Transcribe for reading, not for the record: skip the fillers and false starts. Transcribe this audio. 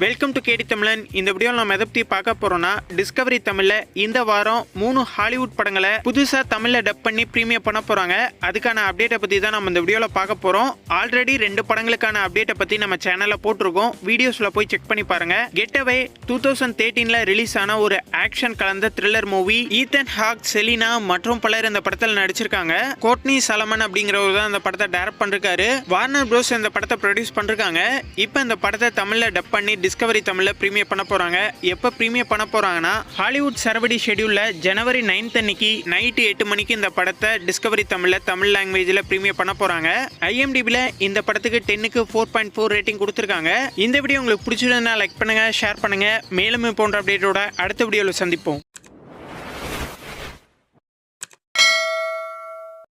Welcome to கேடி தமிழன். இந்த வீடியோவில் நம்ம எதை பற்றி பார்க்க போறோம்னா, டிஸ்கவரி தமிழ்ல இந்த வாரம் 3 ஹாலிவுட் படங்களை புதுசா தமிழ்ல டப் பண்ணி பிரீமியர் பண்ண போறாங்க. அதுக்கான அப்டேட்டை பத்தி தான் நம்ம இந்த வீடியோவில் பார்க்க போறோம். ஆல்ரெடி 2 படங்களுக்கான அப்டேட்டை பத்தி நம்ம சேனல்ல போட்டிருக்கோம். வீடியோஸ்ல போய் செக் பண்ணி பாருங்க. கெட்டவே 2013ல ரிலீஸ் ஆன ஒரு ஆக்ஷன் கலந்த thriller movie. Ethan Hawke, Selena மற்றும் பலர் இந்த படத்தில் நடிச்சிருக்காங்க. கோட்னி சலமன் அப்படிங்கிறவர் தான் இந்த படத்தை டைரக்ட் பண்ணிருக்காரு. வார்னர் ப்ரோஸ் இந்த படத்தை ப்ரொடியூஸ் பண்ணிருக்காங்க. இப்போ இந்த படத்தை தமிழ்ல டப் பண்ணி டிஸ்கவரி தமிழ்ல பிரீமியர் பண்ண போறாங்க. எப்ப பிரீமியர் பண்ண போறாங்கன்னா, ஹாலிவுட் சரவடி ஷெட்யூல்ல ஜனவரி 9 அன்னைக்கு நைட் 8 மணிக்கு இந்த படத்தை டிஸ்கவரி தமிழ்ல தமிழ் லாங்குவேஜ்ல பிரீமியர் பண்ண போறாங்க. IMDbல இந்த படத்துக்கு 10க்கு 4.4 ரேட்டிங் கொடுத்திருக்காங்க. இந்த வீடியோ உங்களுக்கு பிடிச்சிருந்தா லைக் பண்ணுங்க, ஷேர் பண்ணுங்க. மேலும் போன்ற அப்டேட்டோட அடுத்த வீடியோல சந்திப்போம்.